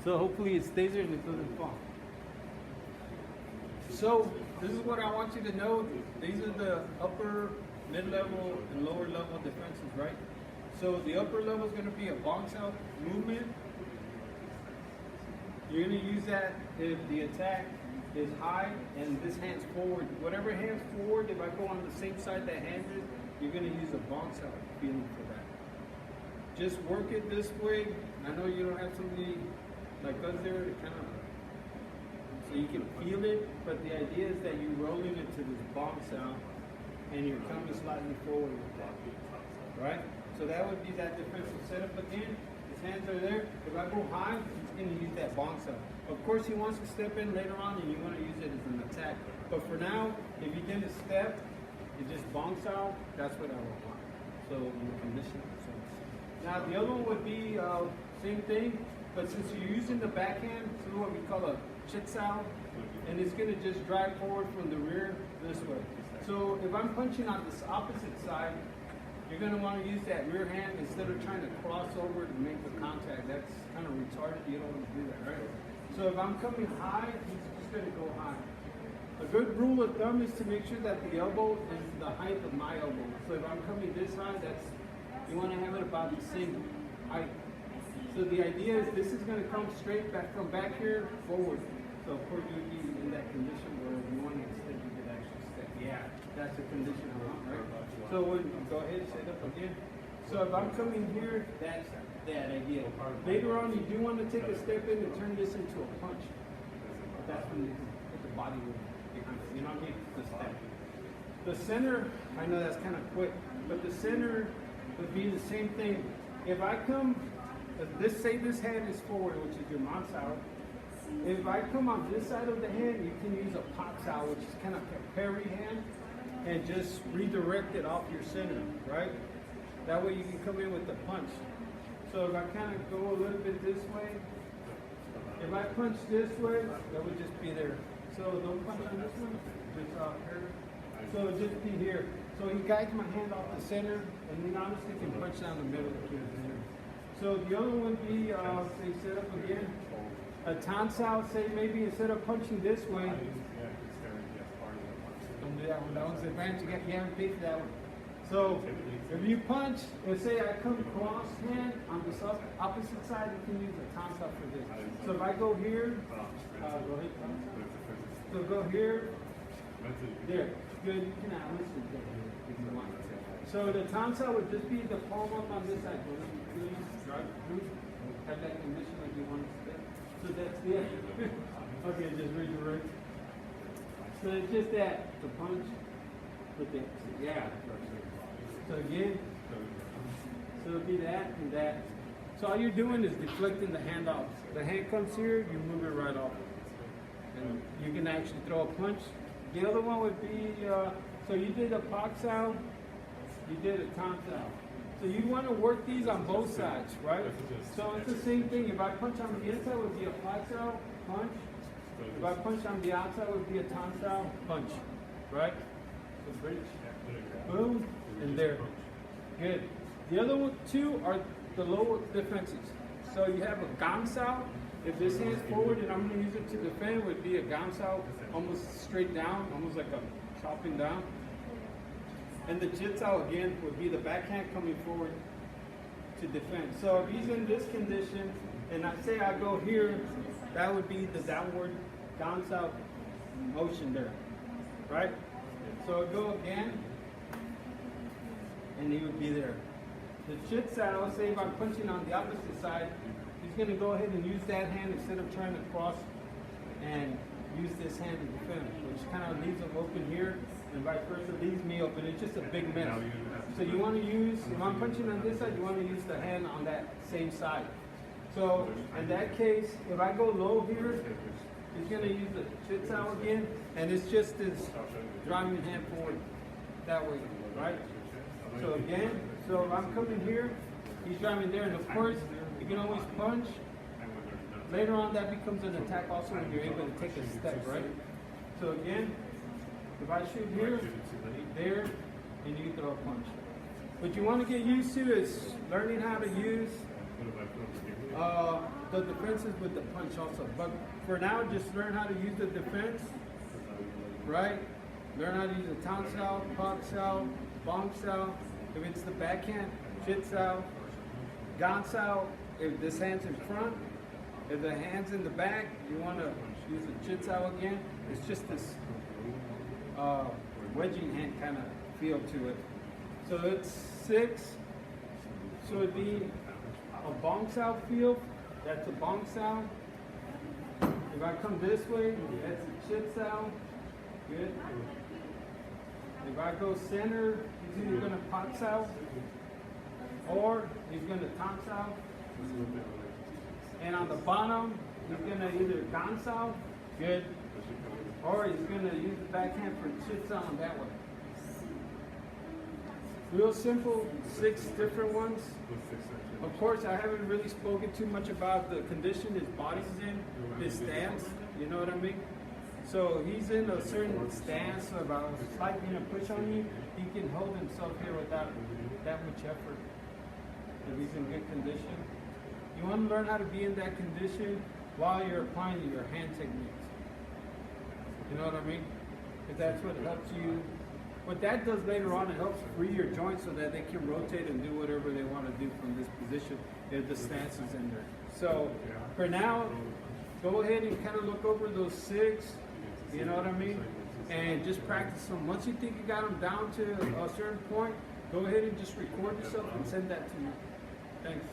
So hopefully it stays there and it doesn't fall. So this is what I want you to know. These are the upper, mid-level, and lower level defenses, right? So the upper level is going to be a bounce out movement. You're going to use that if the attack is high and this hand's forward. Whatever hand's forward, if I go on the same side that hand is, you're going to use a bounce out feeling for that. Just work it this way. I know you don't have somebody like us there to kind of, so you can feel it, but the idea is that you're rolling it to this bounce out and you're coming slightly forward with that, right? So that would be that defensive setup again. His hands are there. If I go high, he's going to use that bounce out. Of course, he wants to step in later on and you want to use it as an attack. But for now, if you did a step, you just bounce out, that's what I would want. So in the condition. So. Now the other one would be same thing, but since you're using the backhand, this is what we call a chitsao, and it's going to just drive forward from the rear this way. So if I'm punching on this opposite side, you're going to want to use that rear hand instead of trying to cross over to make the contact. That's kind of retarded. You don't want to do that, right? So if I'm coming high, he's just going to go high. A good rule of thumb is to make sure that the elbow is the height of my elbow. So if I'm coming this high, you want to have it about the same height. So the idea is this is going to come straight back from back here forward. So of course you would be in that condition where you want to extend, you could actually step. Yeah, that's the condition I want, right? So we'll go ahead and set up again. So if I'm coming here, that's that idea. Later on, you do want to take a step in and turn this into a punch. That's when you put the body behind it. You know what I mean? The step. The center, I know that's kind of quick, but the center would be the same thing. If I come, say this hand is forward, which is your mounts out. If I come on this side of the hand, you can use a pox out, which is kind of a parry hand, and just redirect it off your center, right? That way you can come in with the punch. So if I kind of go a little bit this way, if I punch this way, that would just be there. So don't punch on this one, just here. So it'll just be here. So he guides my hand off the center, and then honestly can punch down the middle of here. So the other one would be, say set up again. A tance out, say maybe instead of punching this way, don't do that one. That one's the advantage. You haven't paid for that one. So if you punch, let's say I come cross hand on the opposite side, you can use a tance out for this. So if I go here, go ahead, tance out. So go here, there. Good. You can listen if you want. So the tance out would just be the palm up on this side. Drive through. Have that condition like you want to step. So that's it. Okay, just redirect. So it's just that, the punch with that. Yeah. So again, so it'll be that and that. So all you're doing is deflecting the hand off. The hand comes here, you move it right off. And you can actually throw a punch. The other one would be, so you did a pox out, you did a tance out. So you want to work these on both sides, right? So it's the same thing. If I punch on the inside, it would be a pox out, punch. If I punch on the outside, it would be a tance out, punch, right? So bridge, boom, and there. Good. The other two are the lower defenses. So you have a gams out. If this hand's forward and I'm going to use it to defend, it would be a gams out, almost straight down, almost like a chopping down. And the jitsao again would be the backhand coming forward to defend. So if he's in this condition and I say I go here, that would be the downward gams out motion there, right? So I go again, and he would be there. The jitsao, say if I'm punching on the opposite side, he's going to go ahead and use that hand instead of trying to cross and use this hand to defend, which kind of leaves him open here, and vice versa leaves me open. It's just a big mess. So you want to use, if I'm punching on this side, you want to use the hand on that same side. So in that case, if I go low here, he's going to use the jitsao again, and it's just this driving hand forward that way, right? So again, so if I'm coming here, he's driving there, and of course, you can always punch. Later on, that becomes an attack also when you're able to take a step, right? So again, if I shoot here, there, and you throw a punch. What you want to get used to is learning how to use the defense is with the punch also. But for now, just learn how to use the defense, right? Learn how to use the town sao, pop sao, bong sao. If it's the backhand, chit sao, gan sao. If this hand's in front, if the hand's in the back, you want to use the chit sao again. It's just this wedging hand kind of feel to it. So it's 6. So it'd be a bong sao feel. That's a bong sao. If I come this way, that's a chit sao. Good. If I go center, he's either going to pot sao or he's going to tom sao. And on the bottom, he's going to either gan sao, good, or he's going to use the backhand for chit sao on that way. Real simple, 6 different ones. Of course, I haven't really spoken too much about the condition his body's in, his stance, you know what I mean? So he's in a certain stance, so about a slight push on you, he can hold himself here without that much effort. If he's in good condition. You want to learn how to be in that condition while you're applying your hand techniques. You know what I mean? If that's what helps you. What that does later on, it helps free your joints so that they can rotate and do whatever they want to do from this position if the stance is in there. So for now, go ahead and kind of look over those 6, you know what I mean? And just practice them. Once you think you got them down to a certain point, go ahead and just record yourself and send that to me. Thanks.